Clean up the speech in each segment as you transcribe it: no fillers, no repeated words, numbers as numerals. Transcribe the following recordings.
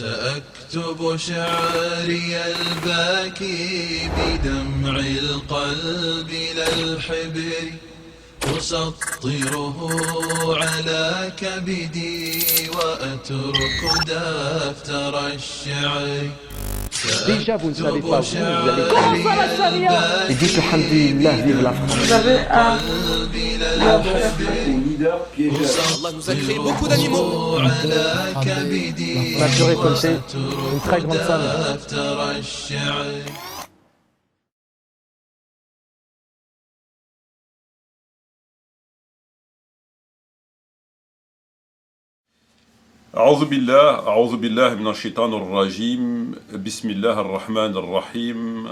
سأكتب شعري الباكي بدمع القلب للحبر أسطره على كبدي وأترك دفتر الشعر Déjà, vous ne savez pas, vous allez... Comment ça va, Samia? Et dites Alhamdulillah, vive la France. Vous avez un leader piégeur. Allah nous a créé beaucoup d'animaux. On a pu récolter une très grande famille. أعوذ بالله من الشيطان الرجيم بسم الله الرحمن الرحيم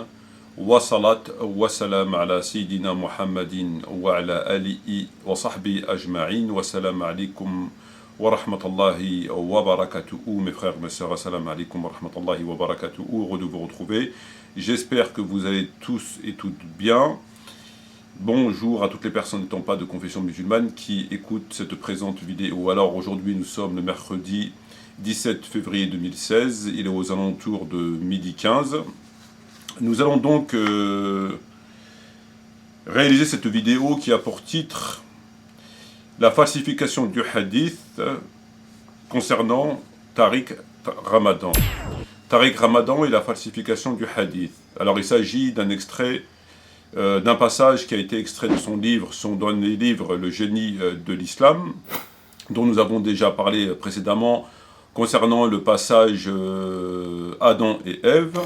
وصلاة والسلام على سيدنا محمد وعلى آله وصحبه أجمعين والسلام عليكم ورحمة الله وبركاته. Mes frères, mes sœurs, assalamu alaikum wa rahmatullahi wa barakatuh. Heureux de vous retrouver. J'espère que vous allez tous et toutes bien. Bonjour à toutes les personnes n'étant pas de confession musulmane qui écoutent cette présente vidéo. Alors aujourd'hui nous sommes le mercredi 17 février 2016, il est aux alentours de midi 15. Nous allons donc réaliser cette vidéo qui a pour titre la falsification du hadith concernant Tariq Ramadan. Tariq Ramadan et la falsification du hadith. Alors il s'agit d'un extrait d'un passage qui a été extrait de son livre, son dernier livre, Le génie de l'islam, dont nous avons déjà parlé précédemment concernant le passage Adam et Ève.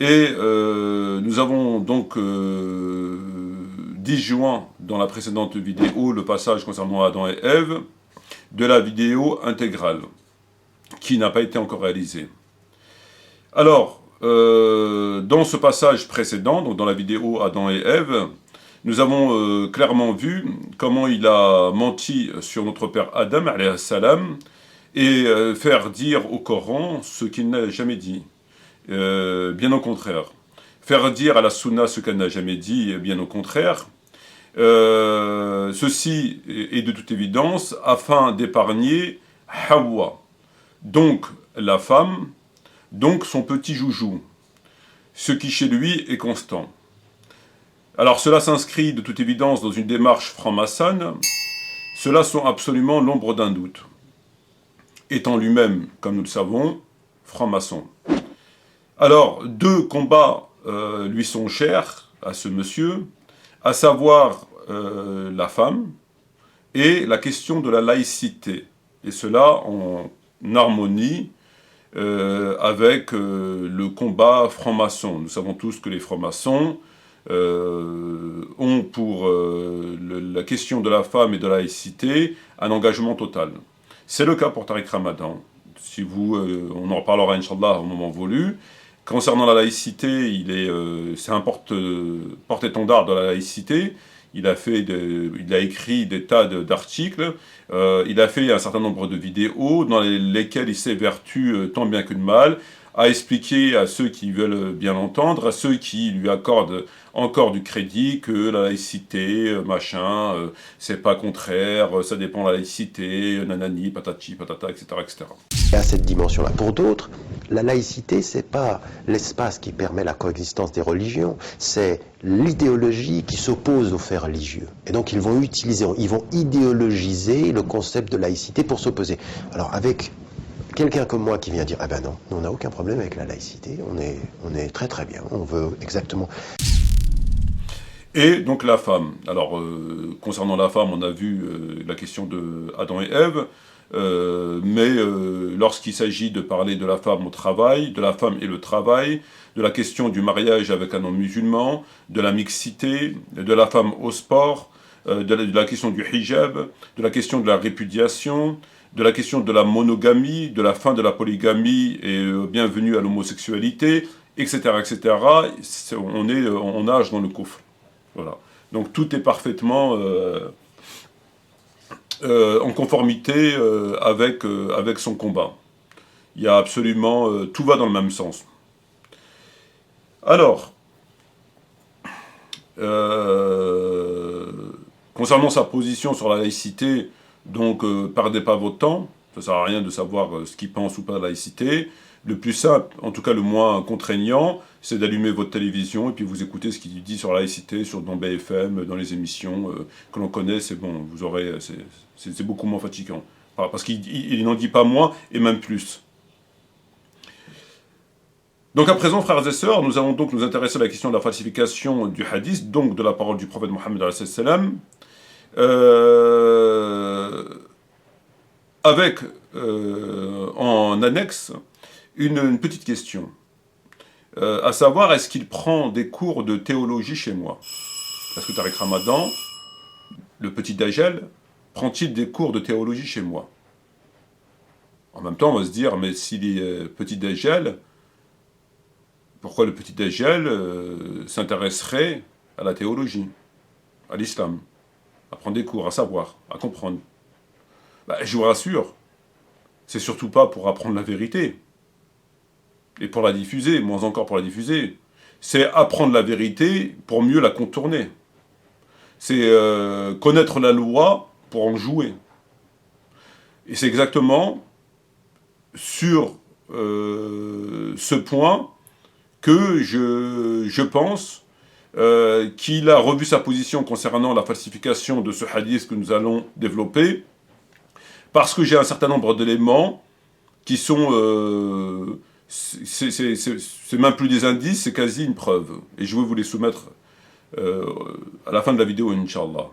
Et nous avons donc disjoint dans la précédente vidéo le passage concernant Adam et Ève de la vidéo intégrale, qui n'a pas été encore réalisée. Alors, dans ce passage précédent, donc dans la vidéo Adam et Ève, nous avons clairement vu comment il a menti sur notre père Adam, alayhi salam, et faire dire au Coran ce qu'il n'a jamais dit. Bien au contraire. Faire dire à la Sunna ce qu'elle n'a jamais dit, bien au contraire. Ceci est de toute évidence afin d'épargner Hawa, donc la femme, donc son petit joujou, ce qui chez lui est constant. Alors cela s'inscrit de toute évidence dans une démarche franc-maçonne, cela sont absolument l'ombre d'un doute, étant lui-même, comme nous le savons, franc-maçon. Alors deux combats lui sont chers à ce monsieur, à savoir la femme et la question de la laïcité, et cela en harmonie avec le combat franc-maçon. Nous savons tous que les francs-maçons ont pour la question de la femme et de la laïcité un engagement total. C'est le cas pour Tariq Ramadan. Si vous, on en reparlera Inch'Allah au moment voulu. Concernant la laïcité, c'est un porte-étendard de la laïcité. Il a écrit des tas d'articles, il a fait un certain nombre de vidéos dans lesquelles il s'évertue tant bien que de mal à expliquer à ceux qui veulent bien l'entendre, à ceux qui lui accordent encore du crédit, que la laïcité, machin, c'est pas contraire, ça dépend de la laïcité, nanani, patati, patata, etc., etc. Il y a cette dimension-là. Pour d'autres, la laïcité, c'est pas l'espace qui permet la coexistence des religions, c'est l'idéologie qui s'oppose aux faits religieux. Et donc ils vont idéologiser le concept de laïcité pour s'opposer. Alors avec quelqu'un comme moi qui vient dire « Ah ben non, on n'a aucun problème avec la laïcité, on est très très bien, on veut exactement... » Et donc la femme. Alors, concernant la femme, on a vu la question de Adam et Ève, mais lorsqu'il s'agit de parler de la femme au travail, de la femme et le travail, de la question du mariage avec un homme musulman, de la mixité, de la femme au sport, de la question du hijab, de la question de la répudiation, de la question de la monogamie, de la fin de la polygamie et bienvenue à l'homosexualité, etc., etc. On nage dans le coufre. Voilà. Donc tout est parfaitement en conformité avec son combat. Il y a absolument... tout va dans le même sens. Alors, concernant sa position sur la laïcité, donc perdez pas votre temps, Ça sert à rien de savoir ce qu'ils pensent ou pas de la laïcité. Le plus simple, en tout cas le moins contraignant, c'est d'allumer votre télévision et puis vous écoutez ce qu'il dit sur la laïcité, dans BFM, dans les émissions que l'on connaît, c'est bon, vous aurez, c'est beaucoup moins fatigant. Parce qu'il n'en dit pas moins et même plus. Donc à présent, frères et sœurs, nous allons donc nous intéresser à la question de la falsification du hadith, donc de la parole du prophète Mohammed avec en annexe une petite question, à savoir, est-ce qu'il prend des cours de théologie chez moi? Est-ce que Tariq Ramadan, le petit Dajjal, prend-il des cours de théologie chez moi? En même temps, on va se dire, mais s'il est petit Dajjal, pourquoi le petit Dajjal s'intéresserait à la théologie, à l'islam, à prendre des cours, à savoir, à comprendre? Je vous rassure, c'est surtout pas pour apprendre la vérité, et pour la diffuser, moins encore pour la diffuser. C'est apprendre la vérité pour mieux la contourner. C'est connaître la loi pour en jouer. Et c'est exactement sur ce point que je pense qu'il a revu sa position concernant la falsification de ce hadith que nous allons développer, parce que j'ai un certain nombre d'éléments qui sont... c'est même plus des indices, c'est quasi une preuve. Et je vais vous les soumettre à la fin de la vidéo, Inch'Allah.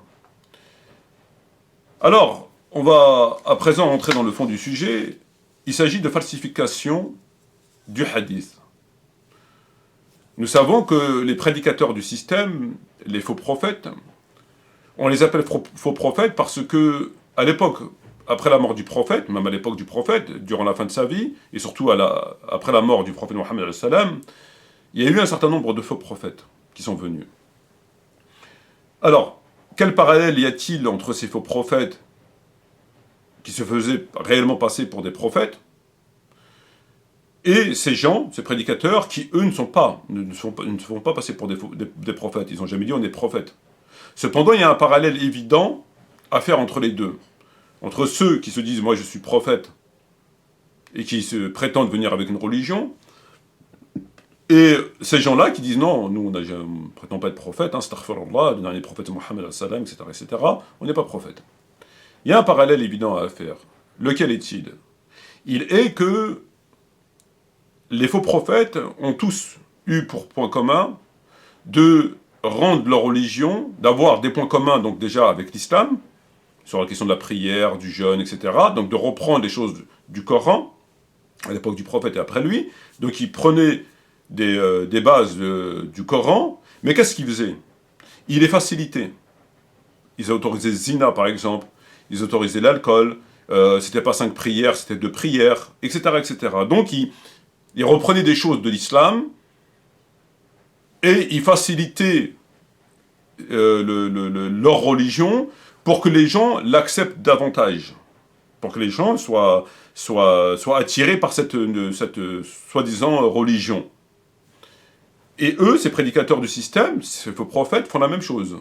Alors, on va à présent entrer dans le fond du sujet. Il s'agit de falsification du hadith. Nous savons que les prédicateurs du système, les faux prophètes, on les appelle faux prophètes parce que, à l'époque, après la mort du prophète, même à l'époque du prophète, durant la fin de sa vie, et surtout après la mort du prophète Mohammed, il y a eu un certain nombre de faux prophètes qui sont venus. Alors, quel parallèle y a-t-il entre ces faux prophètes qui se faisaient réellement passer pour des prophètes et ces gens, ces prédicateurs, qui eux ne se font pas passer pour des prophètes? Ils n'ont jamais dit on est prophète. Cependant, il y a un parallèle évident à faire entre les deux. Entre ceux qui se disent « moi je suis prophète » et qui se prétendent venir avec une religion, et ces gens-là qui disent « non, nous on ne prétend pas être prophète, astaghfirullah, le dernier prophète Mohammed, etc., on n'est pas prophète ». Il y a un parallèle évident à faire. Lequel est-il? Il est que les faux prophètes ont tous eu pour point commun de rendre leur religion, d'avoir des points communs donc déjà avec l'islam, sur la question de la prière, du jeûne, etc. Donc de reprendre les choses du Coran, à l'époque du prophète et après lui. Donc ils prenaient des bases du Coran, mais qu'est-ce qu'ils faisaient? Ils les facilitaient. Ils autorisaient zina par exemple, ils autorisaient l'alcool, c'était pas 5 prières, c'était 2 prières, etc. etc. Donc ils reprenaient des choses de l'islam, et ils facilitaient leur religion, pour que les gens l'acceptent davantage, pour que les gens soient attirés par cette soi-disant religion. Et eux, ces prédicateurs du système, ces faux prophètes, font la même chose.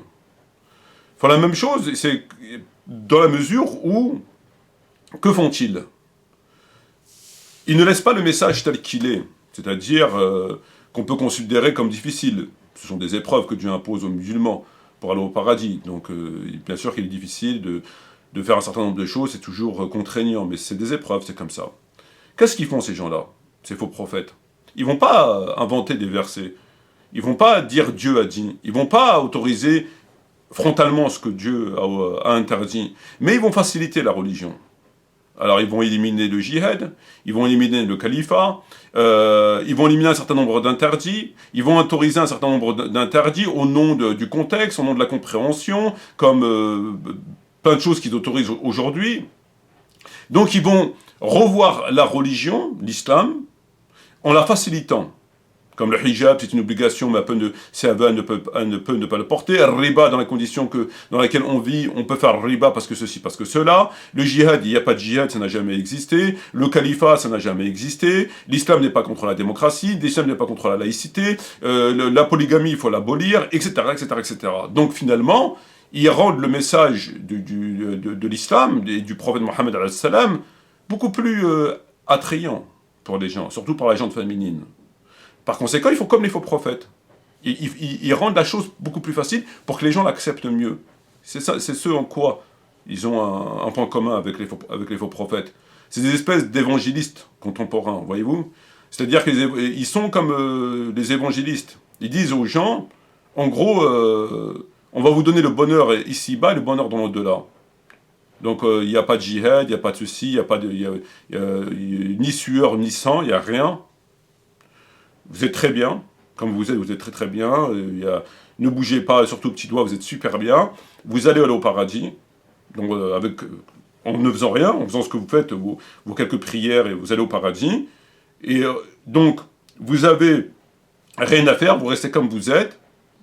Font la même chose, c'est dans la mesure où, que font-ils? Ils ne laissent pas le message tel qu'il est, c'est-à-dire qu'on peut considérer comme difficile. Ce sont des épreuves que Dieu impose aux musulmans pour aller au paradis. Donc, bien sûr qu'il est difficile de faire un certain nombre de choses, c'est toujours contraignant, mais c'est des épreuves, c'est comme ça. Qu'est-ce qu'ils font, ces gens-là, ces faux prophètes? Ils vont pas inventer des versets, ils vont pas dire Dieu a dit, ils vont pas autoriser frontalement ce que Dieu a interdit, mais ils vont faciliter la religion. Alors ils vont éliminer le djihad, ils vont éliminer le califat, ils vont éliminer un certain nombre d'interdits, ils vont autoriser un certain nombre d'interdits au nom du contexte, au nom de la compréhension, comme plein de choses qu'ils autorisent aujourd'hui. Donc ils vont revoir la religion, l'islam, en la facilitant. Comme le hijab, c'est une obligation, mais elle ne peut ne pas le porter. Le riba, dans les conditions dans lesquelles on vit, on peut faire riba parce que ceci, parce que cela. Le djihad, il n'y a pas de djihad, ça n'a jamais existé. Le califat, ça n'a jamais existé. L'islam n'est pas contre la démocratie. L'islam n'est pas contre la laïcité. La polygamie, il faut l'abolir, etc., etc., etc. Donc finalement, ils rendent le message de l'islam et du prophète Mohammed beaucoup plus attrayant pour les gens, surtout pour la gente féminine. Par conséquent, ils font comme les faux prophètes. Ils rendent la chose beaucoup plus facile pour que les gens l'acceptent mieux. C'est ce en quoi ils ont un point commun avec les faux prophètes. C'est des espèces d'évangélistes contemporains, voyez-vous. C'est-à-dire qu'ils sont comme des évangélistes. Ils disent aux gens, en gros, on va vous donner le bonheur ici-bas et le bonheur dans l'au-delà. Donc il n'y a pas de djihad, il n'y a pas de ceci, il n'y a pas de, ni sueur, ni sang, il n'y a rien. Vous êtes très bien, comme vous êtes très très bien. Ne bougez pas, surtout au petit doigt, vous êtes super bien. Vous allez aller au paradis, donc en ne faisant rien, en faisant ce que vous faites, vos quelques prières, et vous allez au paradis. Et donc, vous avez rien à faire, vous restez comme vous êtes.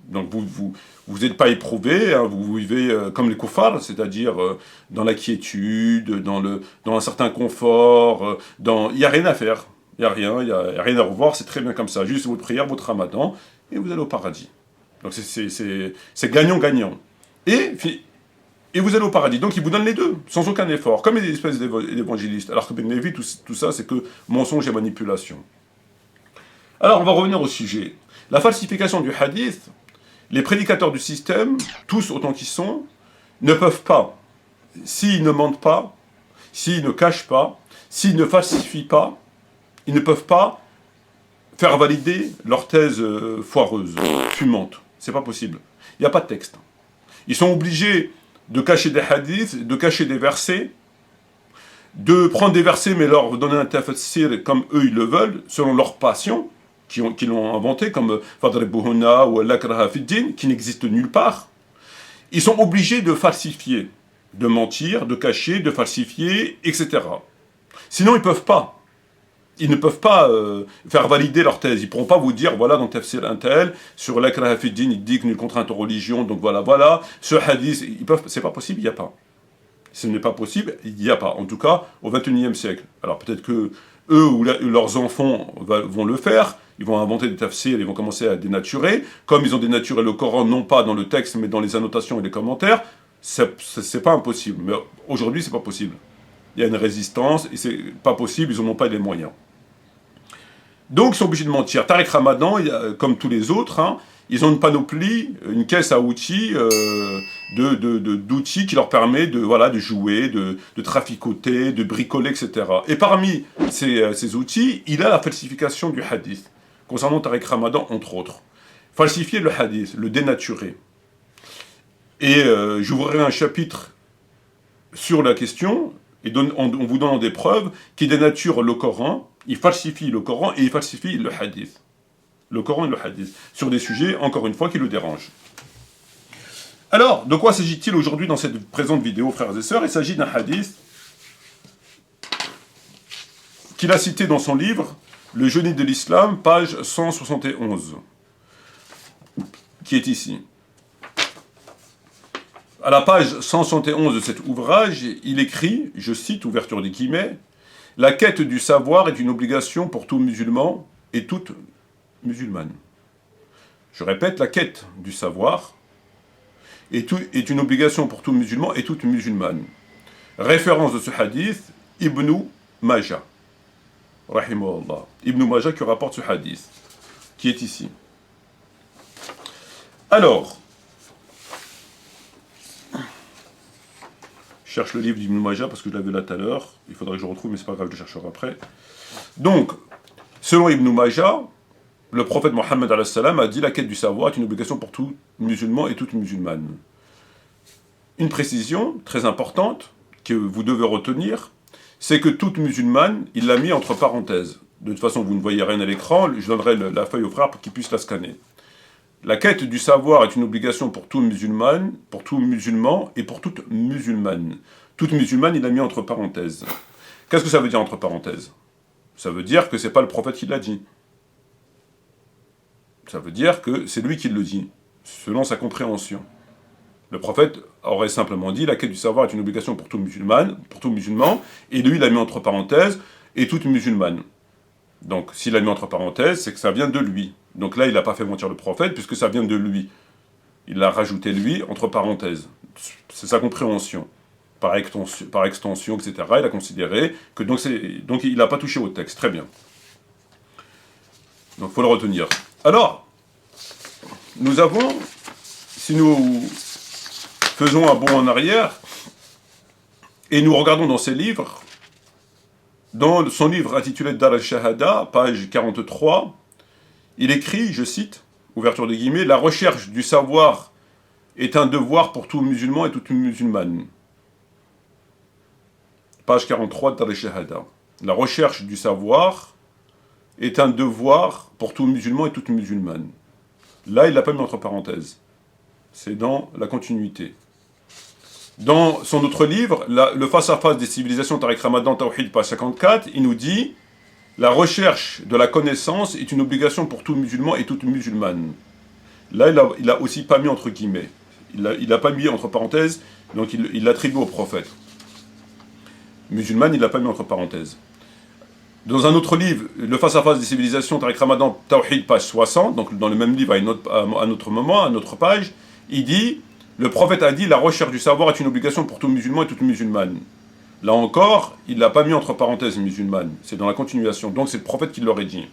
Donc vous n'êtes pas éprouvé, hein, vous vivez comme les koufars, c'est-à-dire dans la quiétude, dans un certain confort, il n'y a rien à faire, il n'y a rien à revoir, c'est très bien comme ça, juste votre prière, votre ramadan, et vous allez au paradis. Donc c'est gagnant-gagnant. Et vous allez au paradis, donc ils vous donnent les deux, sans aucun effort, comme des espèces d'évangélistes, alors que Ben Lévi, tout ça, c'est que mensonge et manipulation. Alors on va revenir au sujet. La falsification du hadith, les prédicateurs du système, tous autant qu'ils sont, ne peuvent pas, s'ils ne mentent pas, s'ils ne cachent pas, s'ils ne falsifient pas, ils ne peuvent pas faire valider leur thèse foireuse, fumante. C'est pas possible. Il n'y a pas de texte. Ils sont obligés de cacher des hadiths, de cacher des versets, de prendre des versets mais leur donner un tafsir comme eux ils le veulent, selon leur passion, qui l'ont inventé, comme Fadribuhunna ou Al-Akraha Fiddin, qui n'existe nulle part. Ils sont obligés de falsifier, de mentir, de cacher, de falsifier, etc. Sinon, ils ne peuvent pas. Ils ne peuvent pas faire valider leur thèse. Ils ne pourront pas vous dire, voilà, dans Tafsir Intel, sur Al-Akraha Fiddin, il dit que nulle contrainte aux religions, donc voilà. Ce hadith, c'est pas possible, il n'y a pas. Ce n'est pas possible, il n'y a pas. En tout cas, au XXIe siècle. Alors peut-être que eux ou leurs enfants vont le faire, ils vont inventer des tafsirs, ils vont commencer à dénaturer, comme ils ont dénaturé le Coran, non pas dans le texte, mais dans les annotations et les commentaires, c'est pas impossible. Mais aujourd'hui, c'est pas possible. Il y a une résistance, et c'est pas possible, ils n'en ont pas les moyens. Donc, ils sont obligés de mentir. Tariq Ramadan, comme tous les autres, hein, ils ont une panoplie, une caisse à outils, d'outils qui leur permet de jouer, de traficoter, de bricoler, etc. Et parmi ces outils, il a la falsification du hadith, concernant Tariq Ramadan, entre autres. Falsifier le hadith, le dénaturer. Et j'ouvrirai un chapitre sur la question, en vous donnant des preuves, qui dénaturent le Coran, il falsifie le Coran et il falsifie le hadith. Le Coran et le hadith, sur des sujets, encore une fois, qui le dérangent. Alors, de quoi s'agit-il aujourd'hui dans cette présente vidéo, frères et sœurs? Il s'agit d'un hadith qu'il a cité dans son livre, Le génie de l'islam, page 171, qui est ici. À la page 171 de cet ouvrage, il écrit, je cite, ouverture des guillemets, « La quête du savoir est une obligation pour tout musulman et toute musulmane. » Je répète, la quête du savoir est une obligation pour tout musulman et toute musulmane. Référence de ce hadith, Ibn Majah. Rahimahullah. Ibn Majah qui rapporte ce hadith, qui est ici. Alors, je cherche le livre d'Ibn Majah parce que je l'avais là tout à l'heure. Il faudrait que je retrouve, mais c'est pas grave, je le chercherai après. Donc, selon Ibn Majah, le prophète Mohammed a dit la quête du savoir est une obligation pour tout musulman et toute musulmane. Une précision très importante que vous devez retenir, c'est que toute musulmane, il l'a mis entre parenthèses. De toute façon, vous ne voyez rien à l'écran, je donnerai la feuille au frère pour qu'il puisse la scanner. La quête du savoir est une obligation pour tout musulman et pour toute musulmane. Toute musulmane, il l'a mis entre parenthèses. Qu'est-ce que ça veut dire entre parenthèses? Ça veut dire que c'est pas le prophète qui l'a dit. Ça veut dire que c'est lui qui le dit, selon sa compréhension. Le prophète aurait simplement dit la quête du savoir est une obligation pour tout musulman, et lui il l'a mis entre parenthèses, et toute musulmane. Donc s'il l'a mis entre parenthèses, c'est que ça vient de lui. Donc là il n'a pas fait mentir le prophète, puisque ça vient de lui. Il l'a rajouté lui entre parenthèses. C'est sa compréhension. par extension, etc. Il a considéré que donc il n'a pas touché au texte. Très bien. Donc il faut le retenir. Alors, nous avons, si nous faisons un bond en arrière, et nous regardons dans ses livres, dans son livre intitulé Dar al-Shahada, page 43, il écrit, je cite, ouverture de guillemets, « La recherche du savoir est un devoir pour tout musulman et toute musulmane. » Page 43 de Dar al-Shahada. La recherche du savoir est un devoir pour tout musulman et toute musulmane. Là, il ne l'a pas mis entre parenthèses. C'est dans la continuité. Dans son autre livre, le face-à-face des civilisations, Tariq Ramadan, Tawhid, page 54, il nous dit « La recherche de la connaissance est une obligation pour tout musulman et toute musulmane. » Là, il a aussi pas mis entre guillemets. Il n'a pas mis entre parenthèses, donc il l'attribue au prophète. Musulmane, il ne l'a pas mis entre parenthèses. Dans un autre livre, le face-à-face des civilisations, Tariq Ramadan, Tawhid, page 60, donc dans le même livre, à un autre moment, à une autre page, il dit « Le prophète a dit, la recherche du savoir est une obligation pour tout musulman et toute musulmane. » Là encore, il ne l'a pas mis entre parenthèses musulmane, c'est dans la continuation, donc c'est le prophète qui l'aurait dit.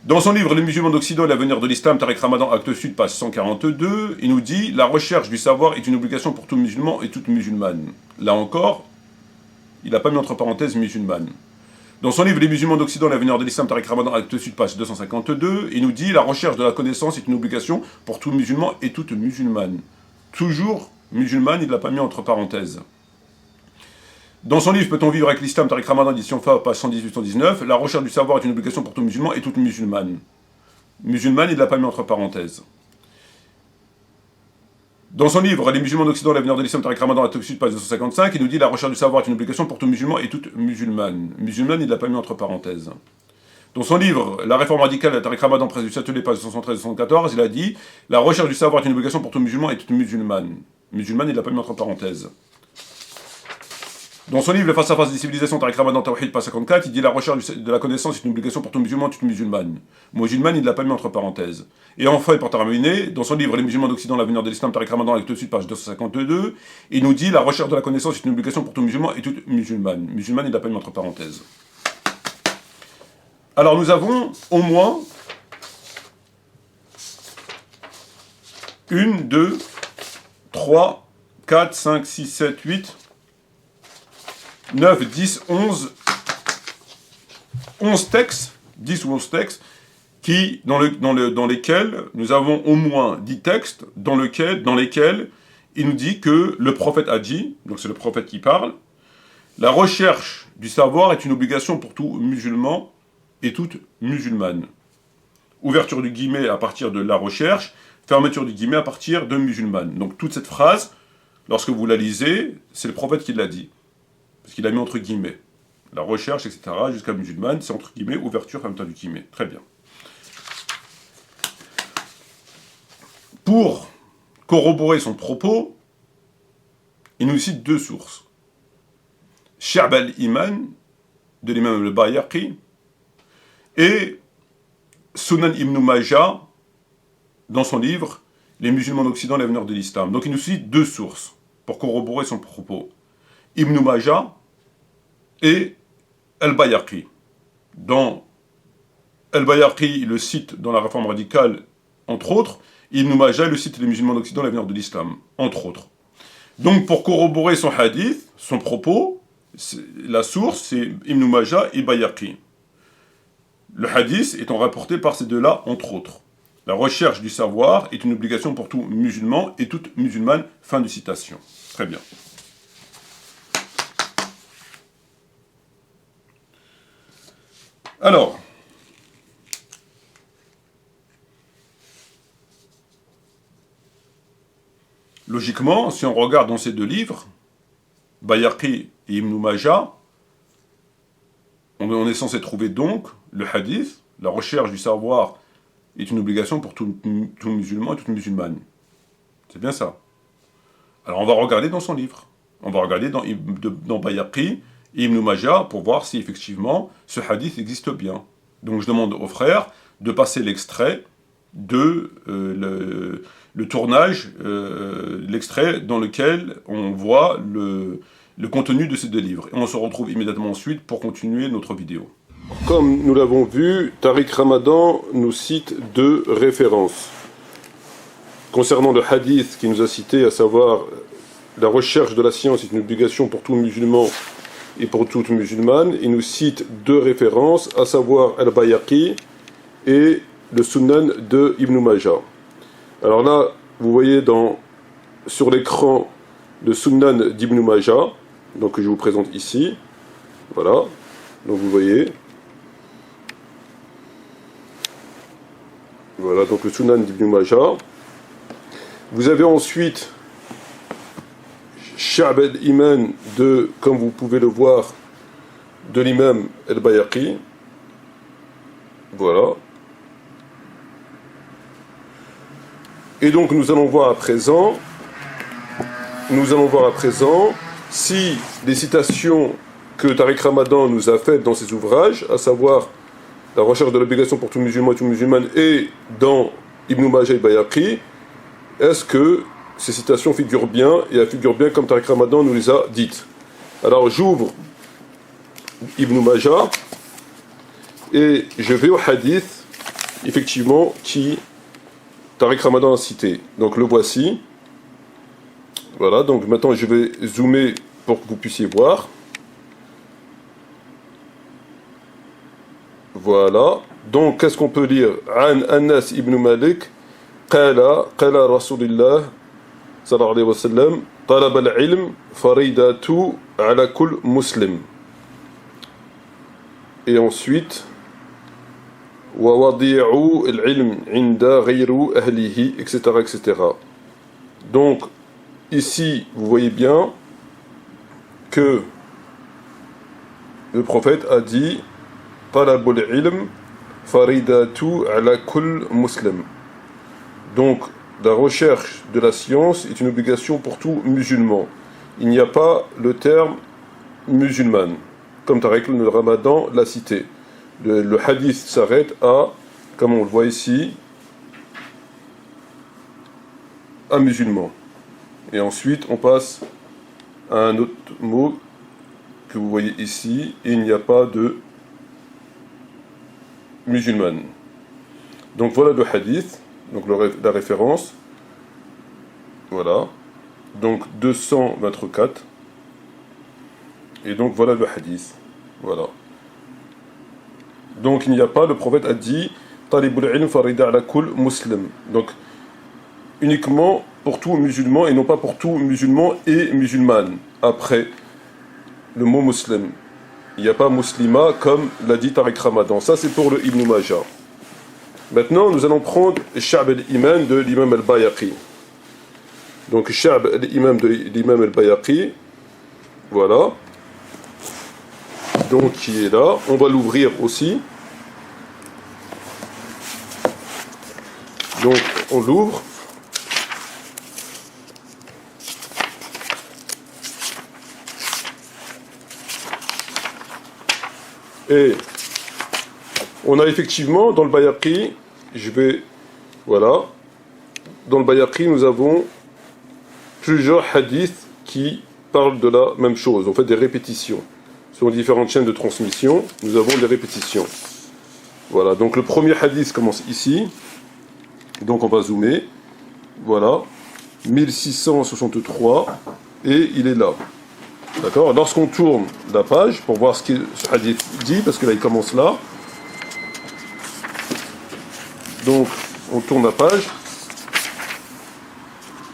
Dans son livre « Les musulmans d'Occident et l'avenir de l'islam », Tariq Ramadan, acte sud, page 142, il nous dit « La recherche du savoir est une obligation pour tout musulman et toute musulmane. » Là encore, il n'a pas mis entre parenthèses musulmane. Dans son livre « Les musulmans d'Occident et l'avenir de l'islam », Tariq Ramadan, acte sud, page 252, il nous dit « La recherche de la connaissance est une obligation pour tout musulman et toute musulmane. » Toujours musulmane, il ne l'a pas mis entre parenthèses. Dans son livre « Peut-on vivre avec l'islam » Tariq Ramadan, édition Fa, page 118-119, la recherche du savoir est une obligation pour tout musulman et toute musulmane. Musulmane, il ne l'a pas mis entre parenthèses. Dans son livre « Les musulmans d'Occident, l'avenir de l'islam » Tariq Ramadan, acte sud, page 255, il nous dit la recherche du savoir est une obligation pour tout musulman et toute musulmane. Musulmane, il ne l'a pas mis entre parenthèses. Dans son livre « La réforme radicale » Tariq Ramadan, presse du Châtelet, page 273-274, il a dit la recherche du savoir est une obligation pour tout musulman et toute musulmane. Musulmane, il ne l'a pas mis entre parenthèses. Dans son livre « Le face-à-face des civilisations » Tariq Ramadan, Tawhid, page 54, il dit la recherche de la connaissance est une obligation pour tout musulman et toute musulmane. Musulmane, il ne l'a pas mis entre parenthèses. Et enfin, pour terminer, dans son livre « Les musulmans d'Occident, l'avenir de l'islam » Tariq Ramadan, acte sud, page 252, il nous dit la recherche de la connaissance est une obligation pour tout musulman et toute musulmane. Musulmane, il ne l'a pas mis entre parenthèses. Alors nous avons au moins 1, 2, 3, 4, 5, 6, 7, 8, 9, 10, 11 textes, 10 ou 11 textes, dans lesquels nous avons au moins 10 textes dans lesquels il nous dit que le prophète a dit, donc c'est le prophète qui parle, la recherche du savoir est une obligation pour tout musulman et toute musulmane. Ouverture du guillemet à partir de la recherche, fermeture du guillemet à partir de musulmane. Donc toute cette phrase, lorsque vous la lisez, c'est le prophète qui l'a dit. Parce qu'il a mis entre guillemets. La recherche, etc., jusqu'à musulmane, c'est entre guillemets, ouverture, fermeture du guillemet. Très bien. Pour corroborer son propos, il nous cite 2 sources. Shu'ab al-Iman, de l'imam al-Bayhaqi, et Sunan ibn Majah, dans son livre « Les musulmans d'Occident, l'avenir de l'islam ». Donc il nous cite 2 sources pour corroborer son propos. Ibn Majah et al-Bayhaqi. Dans al-Bayhaqi, il le cite dans la réforme radicale, entre autres. Ibn Majah le cite les musulmans d'Occident, l'avenir de l'islam, entre autres. Donc pour corroborer son hadith, son propos, la source, c'est Ibn Majah et Bayhaqi. Le hadith étant rapporté par ces deux-là, entre autres. La recherche du savoir est une obligation pour tout musulman et toute musulmane. Fin de citation. Très bien. Alors, logiquement, si on regarde dans ces 2 livres, Bayhaqi et Ibn Majah, on est censé trouver donc le hadith, la recherche du savoir est une obligation pour tout musulman et toute musulmane. C'est bien ça. Alors on va regarder dans son livre. On va regarder dans Bayhaqi et Ibn Majah pour voir si effectivement ce hadith existe bien. Donc je demande aux frères de passer l'extrait de le tournage, l'extrait dans lequel on voit le contenu de ces deux livres. Et on se retrouve immédiatement ensuite pour continuer notre vidéo. Comme nous l'avons vu, Tariq Ramadan nous cite deux références. Concernant le hadith qu'il nous a cité, à savoir la recherche de la science est une obligation pour tout musulman et pour toute musulmane, il nous cite deux références, à savoir Al-Bayhaqi et le Sunan de Ibn Majah. Alors là, vous voyez sur l'écran le Sunan d'Ibn Majah, donc que je vous présente ici. Voilà, donc vous voyez. Voilà, donc le Sunan d'Ibn Majah. Vous avez ensuite Sha'b al-Iman comme vous pouvez le voir, de l'imam al-Bayhaqi. Voilà. Et donc nous allons voir à présent si les citations que Tariq Ramadan nous a faites dans ses ouvrages, à savoir la recherche de l'obligation pour tout musulman et toute musulmane, et dans Ibn Majah et Bayhaqi, est-ce que ces citations figurent bien, et elles figurent bien comme Tariq Ramadan nous les a dites. Alors j'ouvre Ibn Majah, et je vais au hadith, effectivement, qui Tariq Ramadan a cité. Donc le voici. Voilà, donc maintenant je vais zoomer pour que vous puissiez voir. Voilà. Donc qu'est-ce qu'on peut lire? An Anas ibn Malik, qala Rasulullah sallallahu alayhi wa sallam, talab al-ilm faridatu ala kull muslim. Et ensuite, wa wadi'u al-ilm inda ghayru ahlihi, etc., etc. Donc ici, vous voyez bien que le prophète a dit talabul ilm faridatu ala kull muslim. Donc la recherche de la science est une obligation pour tout musulman. Il n'y a pas le terme musulman, comme Tariq Ramadan l'a cité. Le hadith s'arrête à, comme on le voit ici, un musulman. Et ensuite, on passe à un autre mot que vous voyez ici, et il n'y a pas de musulman. Donc voilà le hadith, donc la référence. Voilà. Donc 224. Et donc voilà le hadith. Voilà. Donc il n'y a pas, le prophète a dit Talibul ilm farida ala kull muslim. Donc uniquement pour tout musulman et non pas pour tout musulman et musulmane. Après le mot muslim, il n'y a pas muslima comme l'a dit Tariq Ramadan. Ça c'est pour le Ibn Majah. Maintenant nous allons prendre Sha'b al-Iman de l'imam al-Bayhaqi. Donc Sha'b al-Iman de l'imam al-Bayhaqi. Voilà. Donc qui est là. On va l'ouvrir aussi. Donc on l'ouvre. Et on a effectivement dans le Bayhaqi, voilà, dans le Bayhaqi nous avons plusieurs hadiths qui parlent de la même chose, en fait des répétitions. Sur différentes chaînes de transmission, nous avons des répétitions. Voilà, donc le premier hadith commence ici, donc on va zoomer, voilà, 1663, et il est là. D'accord. Lorsqu'on tourne la page pour voir ce que ce hadith dit, parce que là il commence là. Donc on tourne la page.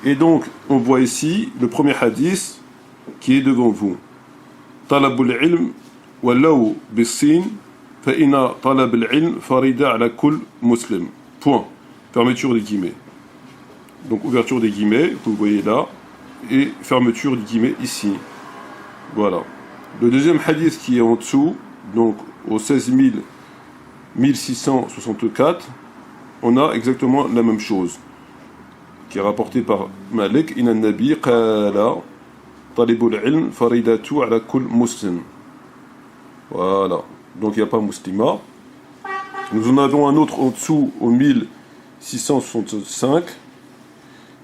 Et donc on voit ici le premier hadith qui est devant vous. Talabul ilm wallaw bis-sin fa inna talab al-ilm farida ala kull muslim. Point. Fermeture des guillemets. Donc ouverture des guillemets, vous voyez là, et fermeture des guillemets ici. Voilà. Le deuxième hadith qui est en dessous, donc au 1664, on a exactement la même chose, qui est rapporté par Malik, Inna Nabi qala talibul ilm faridatu ala kull muslim. Voilà. Donc il n'y a pas muslima. Nous en avons un autre en dessous au 1665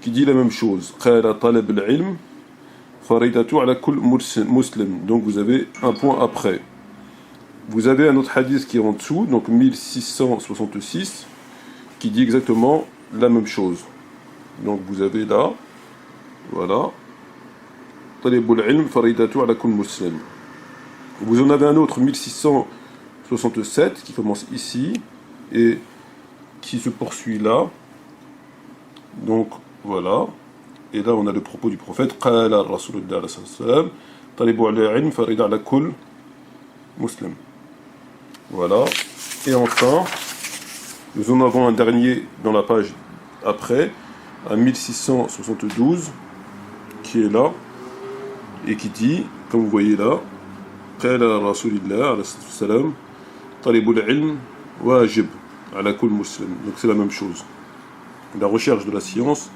qui dit la même chose. Qala talab al-ilm faridatu ala kull muslim. Donc vous avez un point après. Vous avez un autre hadith qui est en dessous, donc 1666, qui dit exactement la même chose. Donc vous avez là, voilà, talabul ilm faridatu ala kull muslim. Vous en avez un autre, 1667, qui commence ici, et qui se poursuit là. Donc voilà. Et là on a le propos du prophète. Qala Rasulullah sallallahu alayhi wa sallam, talabul ilm faridatu ala kull muslim. Voilà. Et enfin, nous en avons un dernier dans la page après, à 1672, qui est là, et qui dit, comme vous voyez là, Qala Rasulillah alayhi salam, talibul ilm wajib ala kull muslim. Donc c'est la même chose. La recherche de la science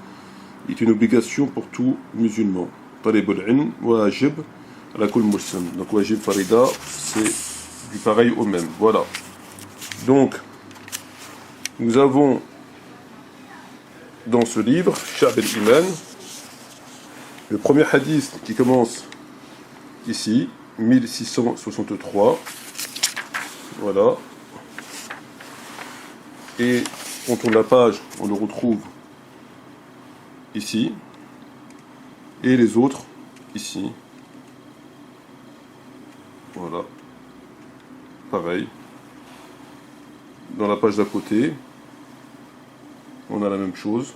est une obligation pour tout musulman. Talibul ilm wajib ala kull muslim. Donc wajib farida, c'est du pareil au même. Voilà. Donc, nous avons dans ce livre, Sha'b al-Iman, le premier hadith qui commence ici, 1663. Voilà. Et on tourne la page, on le retrouve ici. Et les autres ici. Voilà. Pareil. Dans la page d'à côté, on a la même chose.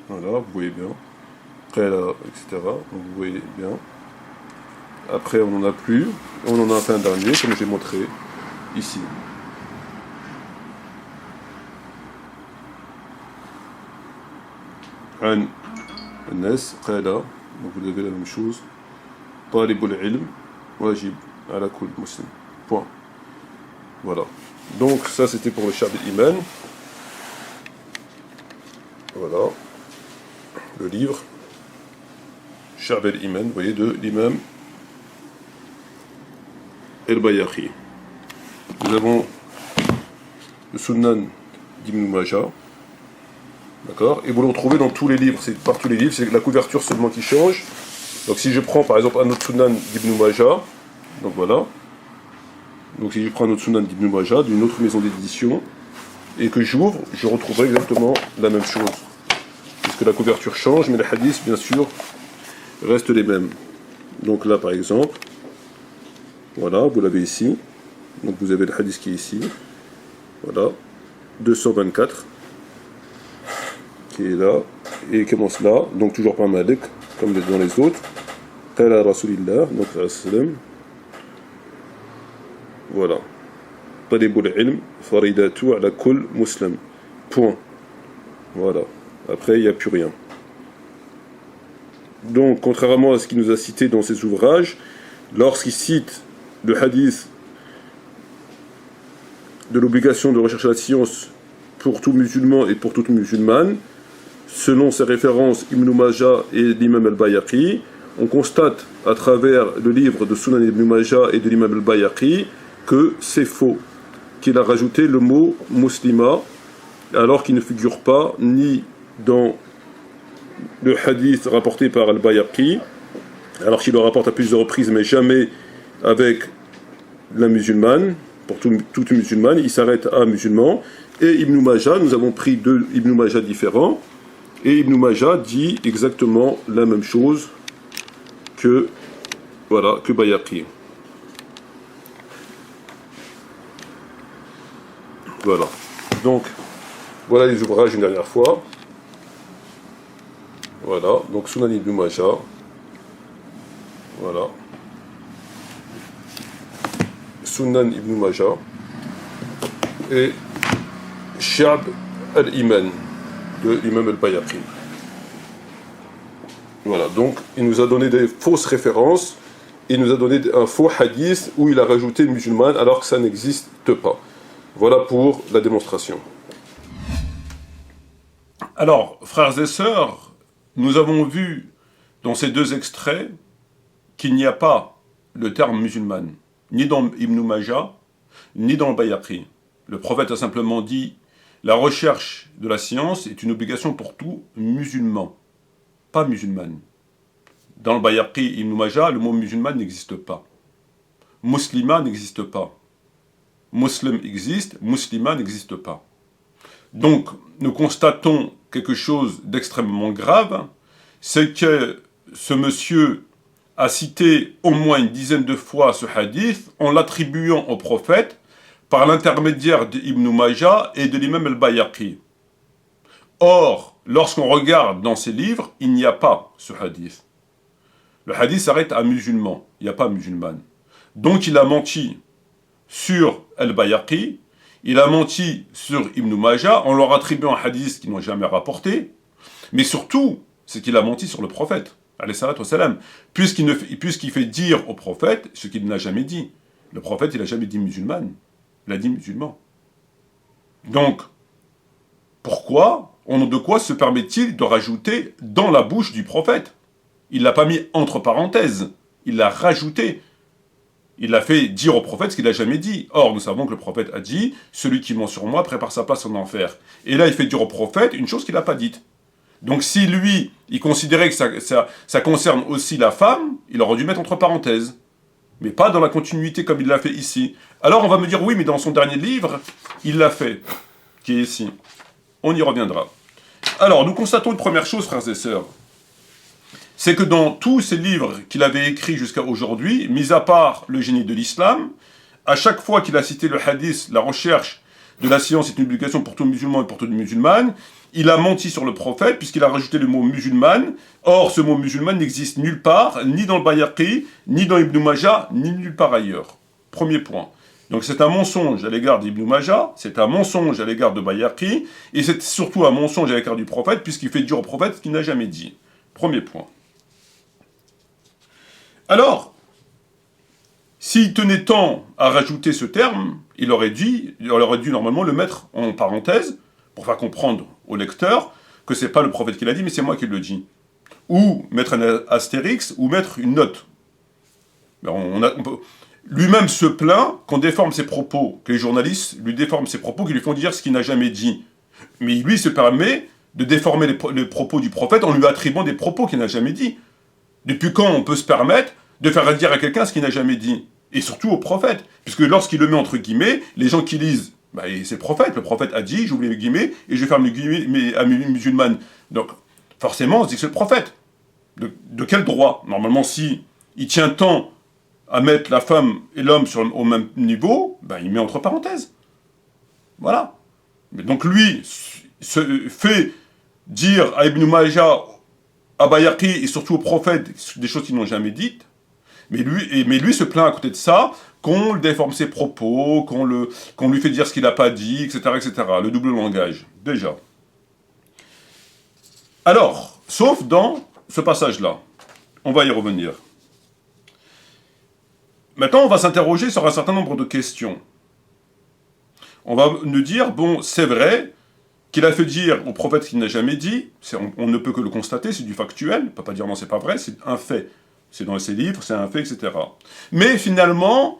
Voilà, vous voyez bien. Après là, etc. Donc vous voyez bien. Après, on n'en a plus. On en a fait un dernier, comme j'ai montré ici. An Nas, Qala. Donc vous avez la même chose. Talibul ilm wajib ala kull muslim. Point. Voilà. Donc ça c'était pour le Sha'b al-Iman. Voilà. Le livre Sha'b al-Iman, vous voyez, de l'imam al-Bayhaqi. Nous avons le Sunan d'Ibn Majah. D'accord. Et vous le retrouvez dans tous les livres. C'est par tous les livres, c'est la couverture seulement qui change. Donc si je prends par exemple un autre Sunan d'Ibn Majah, donc voilà. Donc si je prends un autre Sunan d'Ibn Majah, d'une autre maison d'édition, et que j'ouvre, je retrouverai exactement la même chose. Puisque la couverture change, mais les hadiths, bien sûr, restent les mêmes. Donc là par exemple, voilà, vous l'avez ici. Donc vous avez le hadith qui est ici. Voilà. 224. Qui est là. Et commence là. Donc toujours par Malik, comme dans les autres. Qala Rasulillah, donc salam. Voilà. Talibul ilm faridatu ala kull muslim. Point. Voilà. Après, il n'y a plus rien. Donc, contrairement à ce qu'il nous a cité dans ses ouvrages, lorsqu'il cite le hadith de l'obligation de rechercher la science pour tout musulman et pour toute musulmane, selon ses références Ibn Majah et l'imam al-Bayhaqi, on constate à travers le livre de Sunan Ibn Majah et de l'imam al-Bayhaqi que c'est faux, qu'il a rajouté le mot muslima alors qu'il ne figure pas ni dans le hadith rapporté par al-Bayhaqi, alors qu'il le rapporte à plusieurs reprises mais jamais avec la musulmane, pour toute musulmane, il s'arrête à musulman. Et Ibn Majah, nous avons pris deux Ibn Majah différents, et Ibn Majah dit exactement la même chose que Bayhaqi. Voilà. Donc, voilà les ouvrages une dernière fois. Voilà. Donc, Sunan Ibn Majah. Voilà. Sunan Ibn Majah. Et Sha'b al-Iman de l'imam al-Bayhaqi. Voilà. Donc, il nous a donné des fausses références. Il nous a donné un faux hadith où il a rajouté musulman alors que ça n'existe pas. Voilà pour la démonstration. Alors, frères et sœurs, nous avons vu dans ces deux extraits qu'il n'y a pas le terme musulman. ni dans Ibn Majah, ni dans le Bayhaqi. Le prophète a simplement dit « La recherche de la science est une obligation pour tout musulman, pas musulmane ». Dans le Bayhaqi, Ibn Majah, le mot musulman n'existe pas. Muslima n'existe pas. Muslim existe, muslima n'existe pas. Donc, nous constatons quelque chose d'extrêmement grave, c'est que ce monsieur a cité au moins une dizaine de fois ce hadith en l'attribuant au prophète par l'intermédiaire d'Ibn Majah et de l'imam al-Bayhaqi. Or, lorsqu'on regarde dans ces livres, il n'y a pas ce hadith. Le hadith s'arrête à musulman, il n'y a pas musulmane. Donc il a menti sur al-Bayhaqi, il a menti sur Ibn Majah en leur attribuant un hadith qu'ils n'ont jamais rapporté, mais surtout, c'est qu'il a menti sur le prophète, alayhi salatu wassalam, puisqu'il fait dire au prophète ce qu'il n'a jamais dit. Le prophète, il n'a jamais dit musulmane, il a dit musulman. Donc, pourquoi, au nom de quoi se permet-il de rajouter dans la bouche du prophète? Il ne l'a pas mis entre parenthèses, il l'a rajouté. Il l'a fait dire au prophète ce qu'il n'a jamais dit. Or, nous savons que le prophète a dit « Celui qui ment sur moi prépare sa place en enfer ». Et là, il fait dire au prophète une chose qu'il n'a pas dite. Donc si lui, il considérait que ça concerne aussi la femme, il aurait dû mettre entre parenthèses. Mais pas dans la continuité comme il l'a fait ici. Alors on va me dire « Oui, mais dans son dernier livre, il l'a fait », qui est ici. On y reviendra. Alors, nous constatons une première chose, frères et sœurs. C'est que dans tous ces livres qu'il avait écrits jusqu'à aujourd'hui, mis à part le génie de l'islam, à chaque fois qu'il a cité le hadith, la recherche de la science est une obligation pour tout musulman et pour toute musulmane, il a menti sur le prophète puisqu'il a rajouté le mot musulmane. Or, ce mot musulmane n'existe nulle part, ni dans le Bayhaqi, ni dans Ibn Majah, ni nulle part ailleurs. Premier point. Donc c'est un mensonge à l'égard d'Ibn Majah, c'est un mensonge à l'égard de Bayhaqi, et c'est surtout un mensonge à l'égard du prophète puisqu'il fait dire au prophète ce qu'il n'a jamais dit. Premier point. Alors, s'il tenait tant à rajouter ce terme, il aurait dû normalement le mettre en parenthèse, pour faire comprendre au lecteur que c'est pas le prophète qui l'a dit, mais c'est moi qui le dis. Ou mettre un astérix, ou mettre une note. Lui-même se plaint qu'on déforme ses propos, que les journalistes lui déforment ses propos, qui lui font dire ce qu'il n'a jamais dit. Mais lui se permet de déformer les propos du prophète en lui attribuant des propos qu'il n'a jamais dit. Depuis quand on peut se permettre de faire dire à quelqu'un ce qu'il n'a jamais dit? Et surtout au prophète. Puisque lorsqu'il le met entre guillemets, les gens qui lisent, c'est le prophète a dit, j'oublie les guillemets, et je ferme les guillemets mais à musulmane. Donc, forcément, on se dit que c'est le prophète. De quel droit? Normalement, si il tient tant à mettre la femme et l'homme au même niveau, il met entre parenthèses. Voilà. Mais donc lui se fait dire à Ibn Majah, à Bayhaqi et surtout au prophète des choses qu'ils n'ont jamais dites, mais lui se plaint à côté de ça, qu'on déforme ses propos, qu'on lui fait dire ce qu'il n'a pas dit, etc., etc. Le double langage, déjà. Alors, sauf dans ce passage-là. On va y revenir. Maintenant, on va s'interroger sur un certain nombre de questions. On va nous dire, bon, c'est vrai qu'il a fait dire au prophète qu'il n'a jamais dit, on ne peut que le constater, c'est du factuel, on ne peut pas dire non, c'est pas vrai, c'est un fait. C'est dans ses livres, c'est un fait, etc. Mais finalement,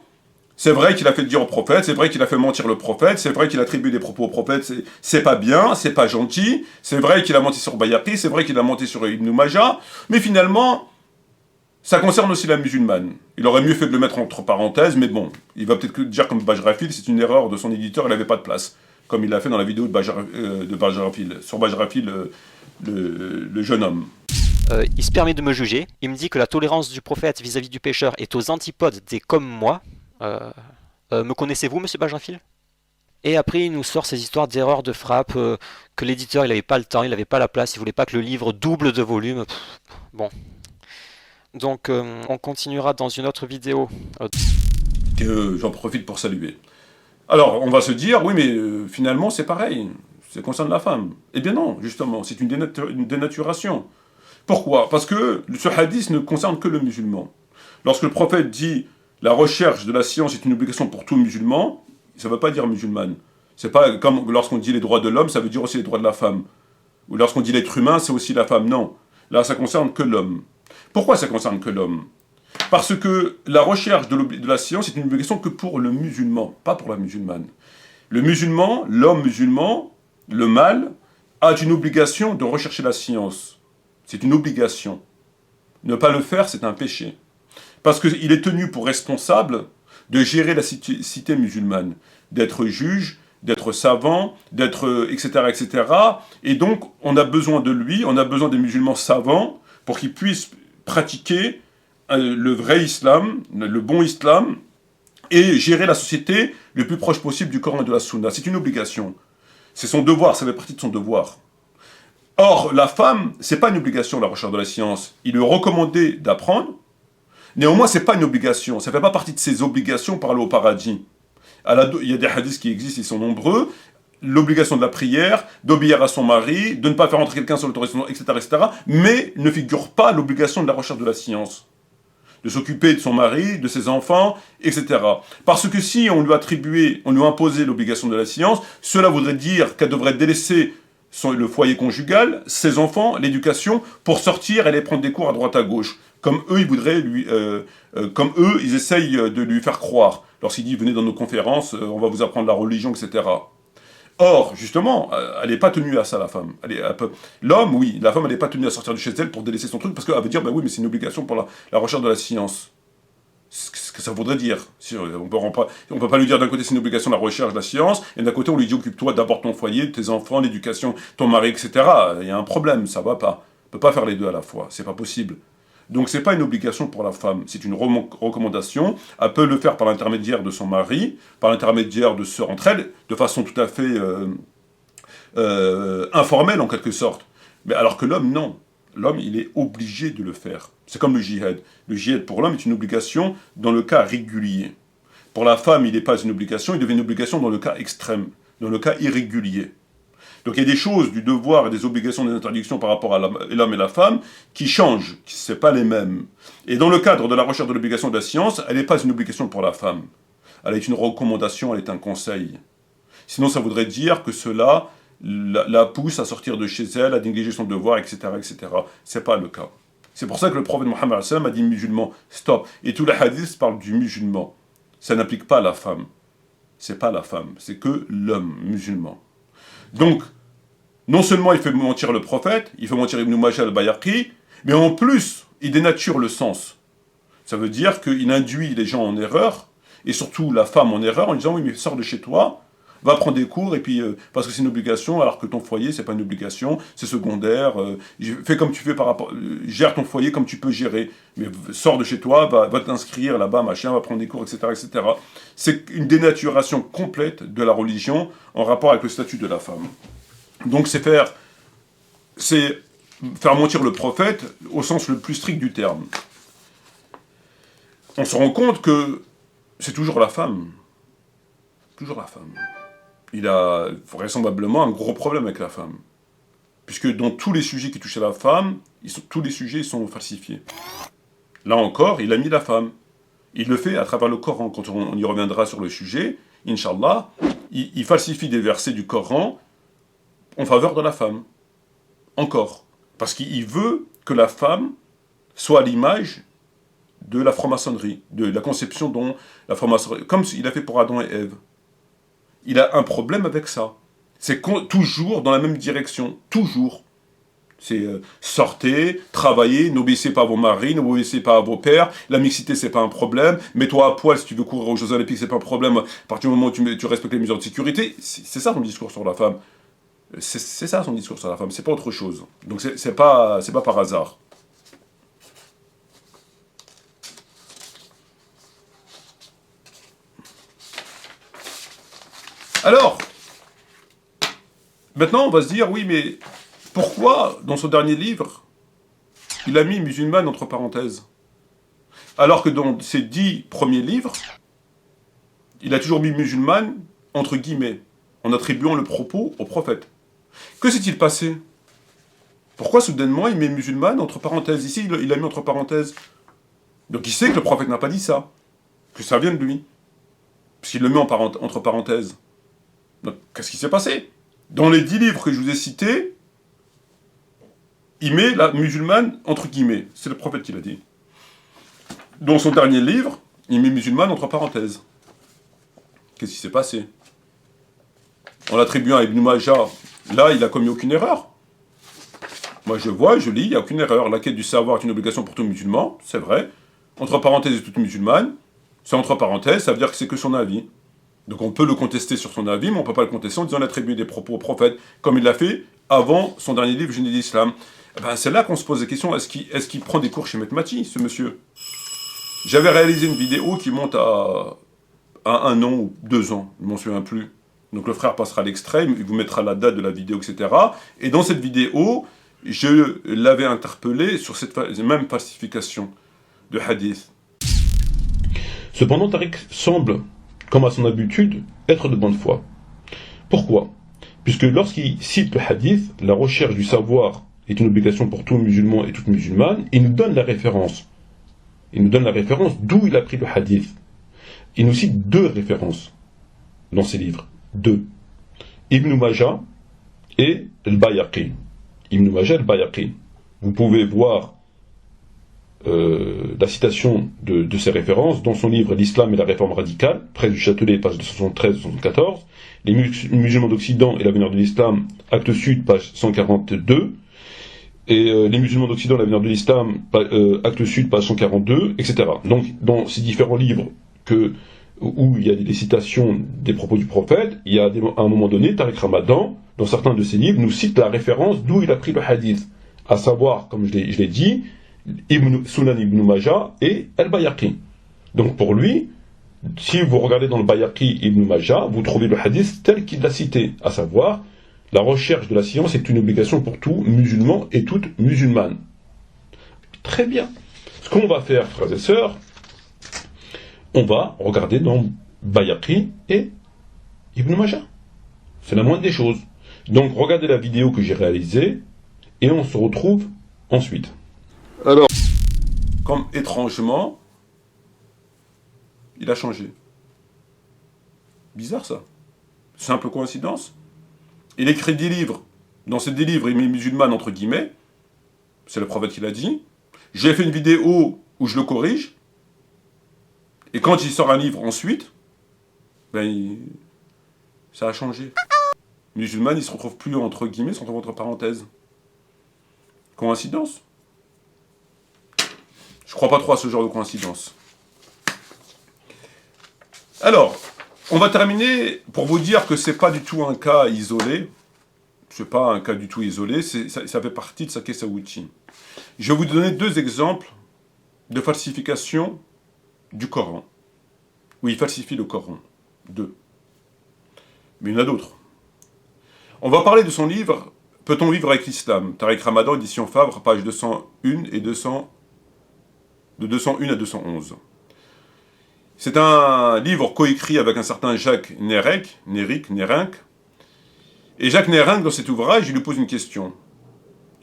c'est vrai qu'il a fait dire au prophète, c'est vrai qu'il a fait mentir le prophète, c'est vrai qu'il a attribué des propos au prophète, c'est pas bien, c'est pas gentil, c'est vrai qu'il a menti sur Bayhaqi, c'est vrai qu'il a menti sur Ibn Majah, mais finalement, ça concerne aussi la musulmane. Il aurait mieux fait de le mettre entre parenthèses, mais bon, il va peut-être dire comme Bajrafil, c'est une erreur de son éditeur, il n'avait pas de place, comme il l'a fait dans la vidéo de Bajrafil, sur Bajrafil, le jeune homme. Il se permet de me juger, il me dit que la tolérance du prophète vis-à-vis du pécheur est aux antipodes des comme moi. Me connaissez-vous, monsieur Bajrafil? Et après, il nous sort ces histoires d'erreurs de frappe, que l'éditeur, il n'avait pas le temps, il n'avait pas la place, il voulait pas que le livre double de volume. Bon. Donc, on continuera dans une autre vidéo. Que j'en profite pour saluer. Alors, on va se dire, oui, mais finalement, c'est pareil, ça concerne la femme. Eh bien non, justement, c'est une dénaturation. Pourquoi? Parce que ce hadith ne concerne que le musulman. Lorsque le prophète dit « la recherche de la science est une obligation pour tout musulman », ça ne veut pas dire musulmane. C'est pas comme lorsqu'on dit les droits de l'homme, ça veut dire aussi les droits de la femme. Ou lorsqu'on dit l'être humain, c'est aussi la femme. Non, là ça concerne que l'homme. Pourquoi ça concerne que l'homme? Parce que la recherche de la science est une obligation que pour le musulman, pas pour la musulmane. Le musulman, l'homme musulman, le mâle, a une obligation de rechercher la science. C'est une obligation. Ne pas le faire, c'est un péché. Parce qu'il est tenu pour responsable de gérer la cité musulmane, d'être juge, d'être savant, d'être etc., etc. Et donc, on a besoin de lui, on a besoin des musulmans savants pour qu'ils puissent pratiquer le vrai islam, le bon islam, et gérer la société le plus proche possible du Coran et de la Sunna. C'est une obligation. C'est son devoir, ça fait partie de son devoir. Or, la femme, c'est pas une obligation, la recherche de la science. Il lui est recommandé d'apprendre. Néanmoins, c'est pas une obligation. Ça fait pas partie de ses obligations pour aller au paradis. Il y a des hadiths qui existent, ils sont nombreux. L'obligation de la prière, d'obéir à son mari, de ne pas faire entrer quelqu'un sur l'autorisation, etc., etc. Mais ne figure pas l'obligation de la recherche de la science. De s'occuper de son mari, de ses enfants, etc. Parce que si on lui attribuait, on lui imposait l'obligation de la science, cela voudrait dire qu'elle devrait délaisser le foyer conjugal, ses enfants, l'éducation, pour sortir et aller prendre des cours à droite à gauche. Comme eux, ils voudraient comme eux, ils essayent de lui faire croire. Lorsqu'il dit, venez dans nos conférences, on va vous apprendre la religion, etc. Or, justement, elle n'est pas tenue à ça, la femme. L'homme, oui, la femme, elle n'est pas tenue à sortir de chez elle pour délaisser son truc, parce qu'elle veut dire, ben oui, mais c'est une obligation pour la recherche de la science. Ce que ça voudrait dire. On peut pas lui dire d'un côté c'est une obligation de la recherche de la science, et d'un côté on lui dit occupe-toi d'abord de ton foyer, de tes enfants, l'éducation, ton mari, etc. Il y a un problème, ça va pas. On peut pas faire les deux à la fois, c'est pas possible. Donc c'est pas une obligation pour la femme, c'est une recommandation. Elle peut le faire par l'intermédiaire de son mari, par l'intermédiaire de sœurs entre elles, de façon tout à fait informelle en quelque sorte. Mais alors que l'homme, non. L'homme, il est obligé de le faire. C'est comme le djihad. Le djihad pour l'homme est une obligation dans le cas régulier. Pour la femme, il n'est pas une obligation, il devient une obligation dans le cas extrême, dans le cas irrégulier. Donc il y a des choses du devoir et des obligations, des interdictions par rapport à l'homme et la femme qui changent, qui ne sont pas les mêmes. Et dans le cadre de la recherche de l'obligation de la science, elle n'est pas une obligation pour la femme. Elle est une recommandation, elle est un conseil. Sinon, ça voudrait dire que cela la pousse à sortir de chez elle, à négliger son devoir, etc., etc. C'est pas le cas. C'est pour ça que le prophète Mohammed a dit musulman, stop. Et tous les hadiths parlent du musulman. Ça n'applique pas à la femme. C'est pas la femme, c'est que l'homme musulman. Donc, non seulement il fait mentir le prophète, il fait mentir Ibn Majah al-Bayhaqi, mais en plus, il dénature le sens. Ça veut dire qu'il induit les gens en erreur, et surtout la femme en erreur, en disant oui mais sors de chez toi, va prendre des cours, et puis parce que c'est une obligation, alors que ton foyer c'est pas une obligation, c'est secondaire, fais comme tu fais par rapport, gère ton foyer comme tu peux gérer, mais sors de chez toi, va t'inscrire là-bas, machin, va prendre des cours, etc., etc. C'est une dénaturation complète de la religion en rapport avec le statut de la femme. Donc c'est faire mentir le prophète au sens le plus strict du terme. On se rend compte que c'est toujours la femme. Toujours la femme. Il a vraisemblablement un gros problème avec la femme. Puisque dans tous les sujets qui touchent à la femme, tous les sujets sont falsifiés. Là encore, il a mis la femme. Il le fait à travers le Coran. Quand on y reviendra sur le sujet, Inch'Allah, il falsifie des versets du Coran en faveur de la femme. Encore. Parce qu'il veut que la femme soit à l'image de la franc-maçonnerie, de la conception dont la franc-maçonnerie, comme il a fait pour Adam et Ève. Il a un problème avec ça. C'est toujours dans la même direction. Toujours. C'est sortez, travaillez, n'obéissez pas à vos maris, n'obéissez pas à vos pères. La mixité, c'est pas un problème. Mets-toi à poil si tu veux courir aux Jeux Olympiques, c'est pas un problème. À partir du moment où tu respectes les mesures de sécurité, c'est ça son discours sur la femme. C'est ça son discours sur la femme. C'est pas autre chose. Donc c'est pas par hasard. Alors, maintenant on va se dire, oui mais pourquoi dans son dernier livre, il a mis musulmane entre parenthèses? Alors que dans ses 10 premiers livres, il a toujours mis musulmane entre guillemets, en attribuant le propos au prophète. Que s'est-il passé? Pourquoi soudainement il met musulmane entre parenthèses? Ici il a mis entre parenthèses. Donc il sait que le prophète n'a pas dit ça, que ça vient de lui, puisqu'il le met entre parenthèses. Donc, qu'est-ce qui s'est passé? Dans les 10 livres que je vous ai cités, il met la musulmane entre guillemets. C'est le prophète qui l'a dit. Dans son dernier livre, il met musulmane entre parenthèses. Qu'est-ce qui s'est passé? En l'attribuant à Ibn Majah, là, il a commis aucune erreur. Moi, je vois, je lis, il n'y a aucune erreur. La quête du savoir est une obligation pour tout musulman, c'est vrai. Entre parenthèses et toute musulmane, c'est entre parenthèses, ça veut dire que c'est que son avis. Donc on peut le contester sur son avis, mais on ne peut pas le contester en disant l'attribuer des propos au prophète, comme il l'a fait avant son dernier livre, Génie d'Islam. Eh ben, c'est là qu'on se pose la question, est-ce qu'il prend des cours chez Maître Mati, ce monsieur? J'avais réalisé une vidéo qui monte à 1 an ou 2 ans, je ne m'en souviens plus. Donc le frère passera l'extrait, il vous mettra la date de la vidéo, etc. Et dans cette vidéo, je l'avais interpellé sur cette même falsification de hadith. Cependant, Tariq semble, comme à son habitude, être de bonne foi. Pourquoi? Puisque lorsqu'il cite le hadith, la recherche du savoir est une obligation pour tout musulman et toute musulmane, il nous donne la référence. Il nous donne la référence d'où il a pris le hadith. Il nous cite 2 références dans ses livres. 2. Ibn Majah et Al-Bayhaqi. Ibn Majah et Al-Bayhaqi. Vous pouvez voir la citation de ces références dans son livre L'Islam et la réforme radicale, près du Châtelet, page 273-274, Les musulmans d'Occident et l'avenir de l'Islam, acte sud, page 142, et les musulmans d'Occident et l'avenir de l'Islam, acte sud, page 142, etc. Donc, dans ces différents livres où il y a des citations des propos du prophète, il y a à un moment donné, Tariq Ramadan, dans certains de ses livres, nous cite la référence d'où il a pris le hadith, à savoir, comme je l'ai dit, Sunan ibn Majah et Al-Bayhaqi. Donc pour lui, si vous regardez dans le Bayhaqi ibn Majah, vous trouvez le hadith tel qu'il l'a cité, à savoir, la recherche de la science est une obligation pour tout musulman et toute musulmane. Très bien. Ce qu'on va faire, frères et sœurs, on va regarder dans Bayhaqi et Ibn Majah. C'est la moindre des choses. Donc regardez la vidéo que j'ai réalisée et on se retrouve ensuite. Alors, comme étrangement, il a changé. Bizarre ça. Simple coïncidence. Il écrit 10 livres. Dans ces 10 livres, il met musulmane entre guillemets. C'est le prophète qui l'a dit. J'ai fait une vidéo où je le corrige. Et quand il sort un livre ensuite, ça a changé. Musulmane, il se retrouve plus entre guillemets, il se retrouve entre parenthèses. Coïncidence? Je crois pas trop à ce genre de coïncidence. Alors, on va terminer pour vous dire que c'est pas du tout un cas isolé. C'est pas un cas du tout isolé, ça fait partie de Sake Sawuti. Je vais vous donner 2 exemples de falsification du Coran. Où il falsifie le Coran. 2. Mais il y en a d'autres. On va parler de son livre « Peut-on vivre avec l'islam » Tariq Ramadan, édition Favre, page 201 et 201 à 211. C'est un livre coécrit avec un certain Jacques Nérinck. Et Jacques Nérinck, dans cet ouvrage, il lui pose une question.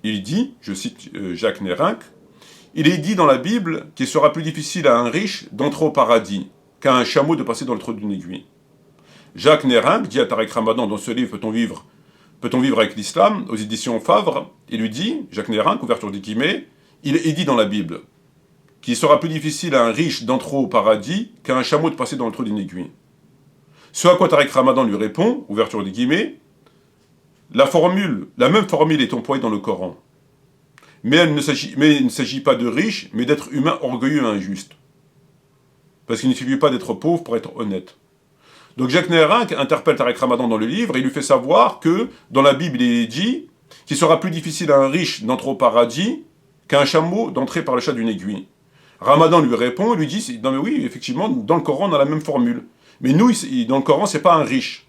Il dit, je cite Jacques Nérinck, « Il est dit dans la Bible qu'il sera plus difficile à un riche d'entrer au paradis qu'à un chameau de passer dans le trou d'une aiguille. » Jacques Nérinck dit à Tariq Ramadan dans ce livre « Peut-on vivre avec l'islam » aux éditions Favre, il lui dit, Jacques Nérinck, ouverture des guillemets, « Il est dit dans la Bible qu'il sera plus difficile à un riche d'entrer au paradis qu'à un chameau de passer dans le trou d'une aiguille. » Ce à quoi Tariq Ramadan lui répond, ouverture des guillemets, la même formule est employée dans le Coran. Mais il ne s'agit pas de riche, mais d'être humain orgueilleux et injuste. Parce qu'il ne suffit pas d'être pauvre pour être honnête. Donc Jacques Nérinck interpelle Tariq Ramadan dans le livre et lui fait savoir que dans la Bible il est dit qu'il sera plus difficile à un riche d'entrer au paradis qu'à un chameau d'entrer par le chat d'une aiguille. Ramadan lui répond et lui dit, non mais oui, effectivement, dans le Coran on a la même formule. Mais nous, dans le Coran, c'est pas un riche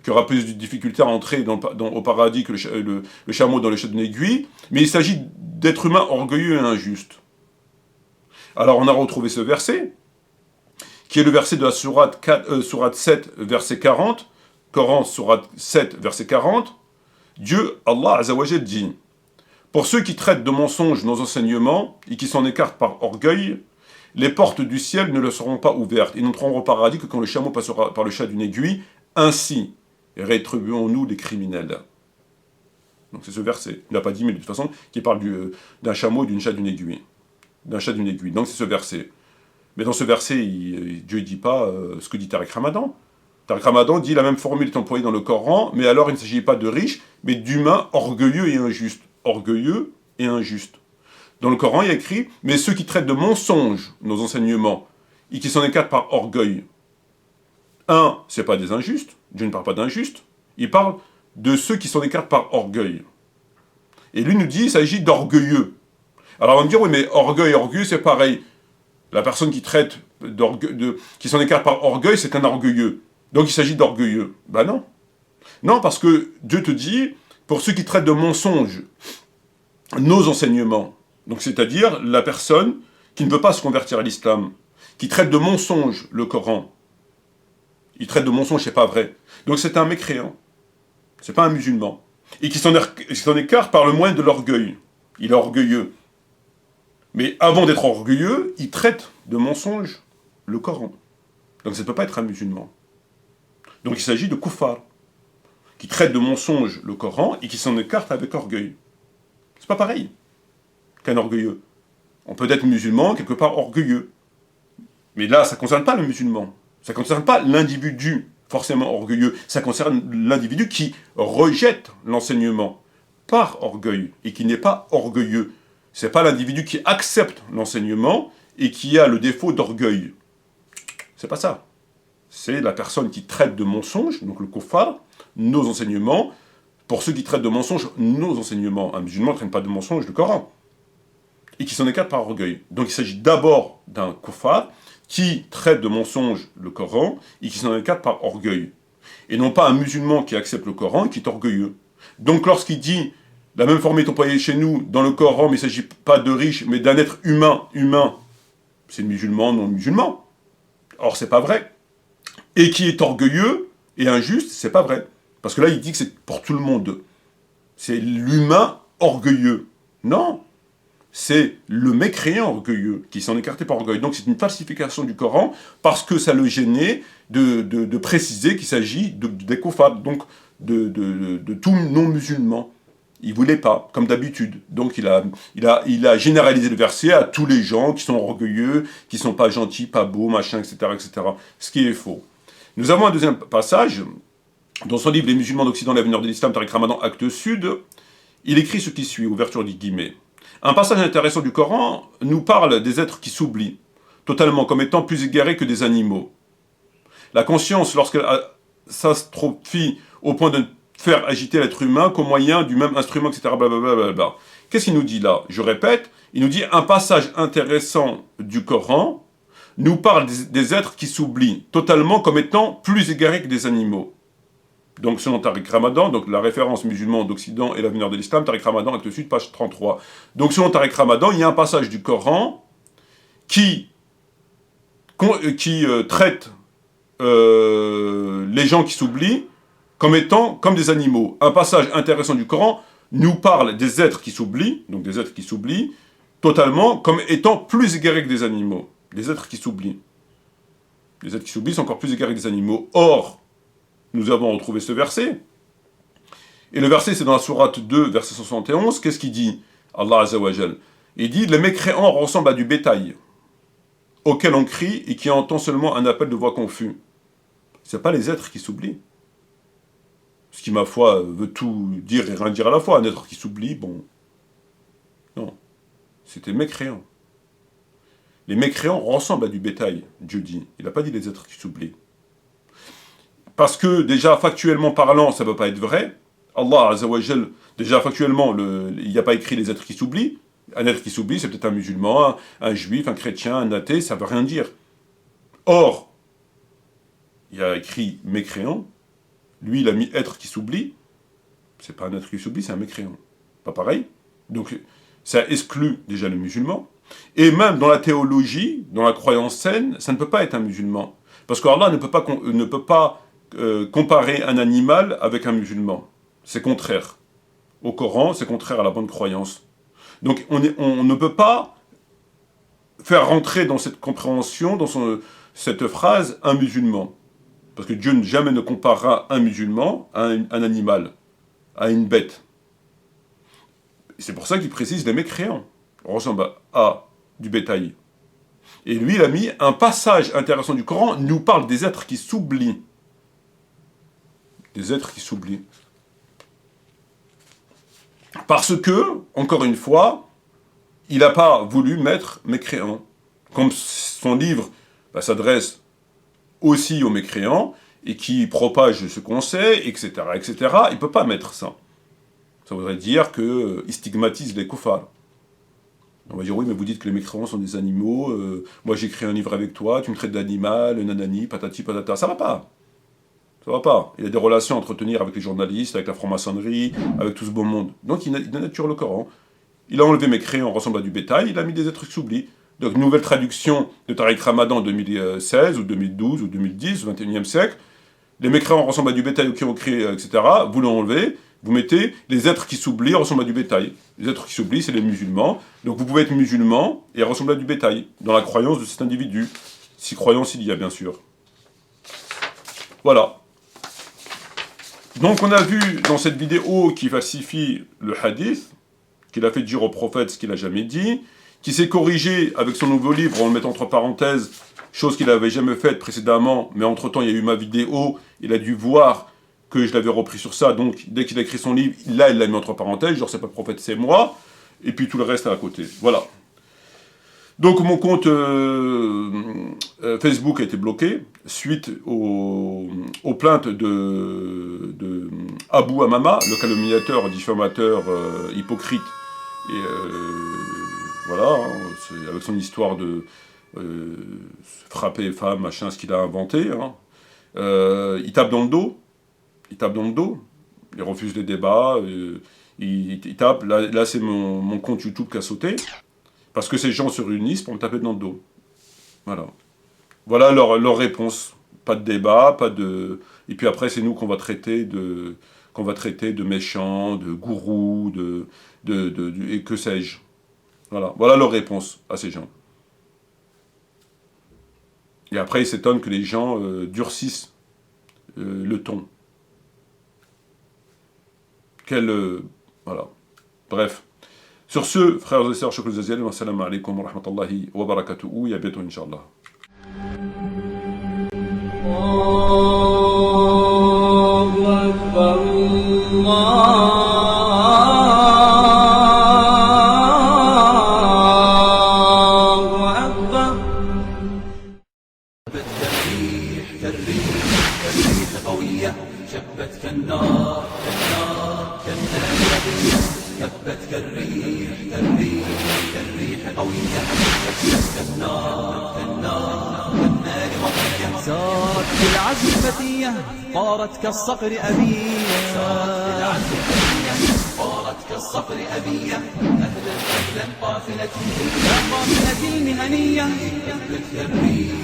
qui aura plus de difficultés à entrer au paradis que le chameau dans le chat d'une aiguille, mais il s'agit d'être humain orgueilleux et injuste. Alors on a retrouvé ce verset, qui est le verset de la sourate 7, verset 40, Coran, sourate 7, verset 40, Dieu, Allah Azzawajal dit « Pour ceux qui traitent de mensonges nos enseignements et qui s'en écartent par orgueil, les portes du ciel ne leur seront pas ouvertes, ils n'entreront au paradis que quand le chameau passera par le chat d'une aiguille, ainsi rétribuons-nous les criminels. » Donc c'est ce verset, il n'a pas dit, mais de toute façon, qui parle d'un chameau et d'une chat d'une aiguille. d'un chat d'une aiguille. Donc c'est ce verset. Mais dans ce verset, Dieu ne dit pas ce que dit Tariq Ramadan. Tariq Ramadan dit la même formule est employée dans le Coran, mais alors il ne s'agit pas de riches, mais d'humains orgueilleux et injustes. Orgueilleux et injustes. Dans le Coran, il y a écrit « Mais ceux qui traitent de mensonges nos enseignements, et qui s'en écartent par orgueil. » C'est pas des injustes. Dieu ne parle pas d'injustes. Il parle de ceux qui s'en écartent par orgueil. Et lui nous dit il s'agit d'orgueilleux. Alors on va me dire, oui, mais orgueil et orgueilleux, c'est pareil. La personne qui traite qui s'en écarte par orgueil, c'est un orgueilleux. Donc il s'agit d'orgueilleux. Ben non. Non, parce que Dieu te dit, pour ceux qui traitent de mensonges nos enseignements, donc c'est-à-dire la personne qui ne veut pas se convertir à l'islam, qui traite de mensonges le Coran, il traite de mensonges, c'est pas vrai. Donc c'est un mécréant, c'est pas un musulman. Et qui s'en écarte par le moyen de l'orgueil. Il est orgueilleux. Mais avant d'être orgueilleux, il traite de mensonges le Coran. Donc ça ne peut pas être un musulman. Donc il s'agit de koufar, qui traite de mensonges le Coran et qui s'en écarte avec orgueil. C'est pas pareil qu'un orgueilleux. On peut être musulman, quelque part orgueilleux. Mais là, ça ne concerne pas le musulman. Ça ne concerne pas l'individu forcément orgueilleux. Ça concerne l'individu qui rejette l'enseignement par orgueil et qui n'est pas orgueilleux. Ce n'est pas l'individu qui accepte l'enseignement et qui a le défaut d'orgueil. C'est pas ça. C'est la personne qui traite de mensonges, donc le kuffar, nos enseignements. Pour ceux qui traitent de mensonges, nos enseignements. Un musulman ne traite pas de mensonges le Coran. Et qui s'en écarte par orgueil. Donc il s'agit d'abord d'un kuffar qui traite de mensonges le Coran et qui s'en écarte par orgueil. Et non pas un musulman qui accepte le Coran et qui est orgueilleux. Donc lorsqu'il dit la même formule est employée chez nous dans le Coran, mais il ne s'agit pas de riches, mais d'un être humain, c'est musulman, non musulman. Or c'est pas vrai. Et qui est orgueilleux et injuste, c'est pas vrai. Parce que là il dit que c'est pour tout le monde. C'est l'humain orgueilleux. Non. C'est le mécréant orgueilleux qui s'en écartait par orgueil. Donc c'est une falsification du Coran parce que ça le gênait de préciser qu'il s'agit des kuffar, donc de tout non-musulman. Il voulait pas, comme d'habitude. Donc il a généralisé le verset à tous les gens qui sont orgueilleux, qui sont pas gentils, pas beaux, machin, etc., etc. Ce qui est faux. Nous avons un deuxième passage dans son livre « Les musulmans d'Occident, l'avenir de l'islam », Tariq Ramadan, acte sud. Il écrit ce qui suit, ouverture des guillemets. Un passage intéressant du Coran nous parle des êtres qui s'oublient, totalement comme étant plus égarés que des animaux. La conscience, lorsqu'elle s'astrophie au point de faire agiter l'être humain qu'au moyen du même instrument, etc. Blablabla. Qu'est-ce qu'il nous dit là? Je répète, il nous dit un passage intéressant du Coran nous parle des êtres qui s'oublient, totalement comme étant plus égarés que des animaux. Donc selon Tariq Ramadan, donc la référence musulman d'Occident et l'avenir de l'islam, Tariq Ramadan, acte sud, page 33. Donc selon Tariq Ramadan, il y a un passage du Coran qui traite les gens qui s'oublient comme étant comme des animaux. Un passage intéressant du Coran nous parle des êtres qui s'oublient, donc des êtres qui s'oublient, totalement comme étant plus égarés que des animaux. Des êtres qui s'oublient. Les êtres qui s'oublient sont encore plus égarés que des animaux. Or, nous avons retrouvé ce verset. Et le verset, c'est dans la sourate 2, verset 171. Qu'est-ce qu'il dit? Allah Azza wa Jal. Il dit « Les mécréants ressemblent à du bétail, auquel on crie et qui entend seulement un appel de voix confus. » Ce n'est pas les êtres qui s'oublient. Ce qui, ma foi, veut tout dire et rien dire à la fois. Un être qui s'oublie, bon. Non. C'était mécréants. Les mécréants ressemblent à du bétail, Dieu dit. Il n'a pas dit les êtres qui s'oublient. Parce que, déjà, factuellement parlant, ça ne peut pas être vrai. Allah Azza wa Jal, déjà, factuellement, il n'y a pas écrit les êtres qui s'oublient. Un être qui s'oublie, c'est peut-être un musulman, un juif, un chrétien, un athée, ça ne veut rien dire. Or, il y a écrit mécréant. Lui, il a mis être qui s'oublie. C'est pas un être qui s'oublie, c'est un mécréant. Pas pareil. Donc, ça exclut déjà le musulman. Et même dans la théologie, dans la croyance saine, ça ne peut pas être un musulman. Parce qu'Allah ne peut pas comparer un animal avec un musulman. C'est contraire. Au Coran, c'est contraire à la bonne croyance. Donc on ne peut pas faire rentrer dans cette compréhension, dans cette phrase, un musulman. Parce que Dieu jamais ne comparera un musulman à un animal, à une bête. C'est pour ça qu'il précise les mécréants. On ressemble à du bétail. Et lui, il a mis un passage intéressant du Coran, il nous parle des êtres qui s'oublient. Des êtres qui s'oublient. Parce que, encore une fois, il n'a pas voulu mettre mécréant. Comme son livre s'adresse aussi aux mécréants, et qui propage ce qu'on sait, etc., etc., il ne peut pas mettre ça. Ça voudrait dire qu'il stigmatise les koufars. On va dire, oui, mais vous dites que les mécréants sont des animaux, moi j'écris un livre avec toi, tu me traites d'animal, nanani, patati, patata, ça va pas. Ça va pas. Il y a des relations à entretenir avec les journalistes, avec la franc-maçonnerie, avec tout ce beau monde. Donc il dénature le Coran. Il a enlevé mécréant, ressemble à du bétail, il a mis des êtres qui s'oublient. Donc nouvelle traduction de Tariq Ramadan en 2016, ou 2012, ou 2010, au XXIe siècle. Les mécréants ressemblent à du bétail qui ont créé, etc. Vous l'enlevez, vous mettez les êtres qui s'oublient ressemblent à du bétail. Les êtres qui s'oublient, c'est les musulmans. Donc vous pouvez être musulman et ressembler à du bétail, dans la croyance de cet individu. Si croyance il y a, bien sûr. Voilà. Donc on a vu dans cette vidéo qui falsifie le hadith, qu'il a fait dire au prophète ce qu'il n'a jamais dit, qui s'est corrigé avec son nouveau livre en le mettant entre parenthèses, chose qu'il n'avait jamais faite précédemment, mais entre-temps il y a eu ma vidéo, il a dû voir que je l'avais repris sur ça, donc dès qu'il a écrit son livre, là il l'a mis entre parenthèses, genre c'est pas le prophète, c'est moi, et puis tout le reste à côté, voilà. Donc mon compte Facebook a été bloqué, suite aux plaintes de Abu Amama, le calomniateur, diffamateur, hypocrite, et voilà, hein, avec son histoire de frapper les femmes, machin, ce qu'il a inventé, hein. Il tape dans le dos, il refuse les débats, il tape, là c'est mon compte YouTube qui a sauté, parce que ces gens se réunissent pour me taper dans le dos. Voilà. Voilà leur réponse. Pas de débat, pas de... Et puis après, c'est nous qu'on va traiter de méchants, de gourous, et que sais-je. Voilà. Voilà leur réponse à ces gens. Et après, ils s'étonnent que les gens durcissent le ton. Voilà. Bref. Sur ce, frères et sœurs, shukr jazilan, wa salam alaykum wa rahmatullahi wa barakatuhu, et à bientôt, Inch'Allah. Allahu Akbar, Allahu Akbar. كالريح قوية شبت كالنار شبت كالريح قوية شبت كالنار كالنار وقية سارت بالعزم فتية طارت كالصقر أبية طارت كالصقر أبية أهلا قافلتي المهنية شبت كالريح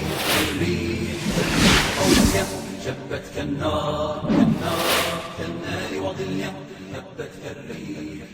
قوية شبت كالنار وضية شبت كالريح